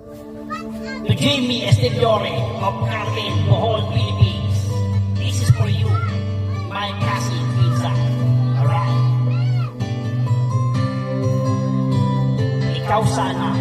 To Jamie Estebiore of Carmen, Bohol, Philippines. This is for you, my cousin Pizza. Alright? Ikaw sana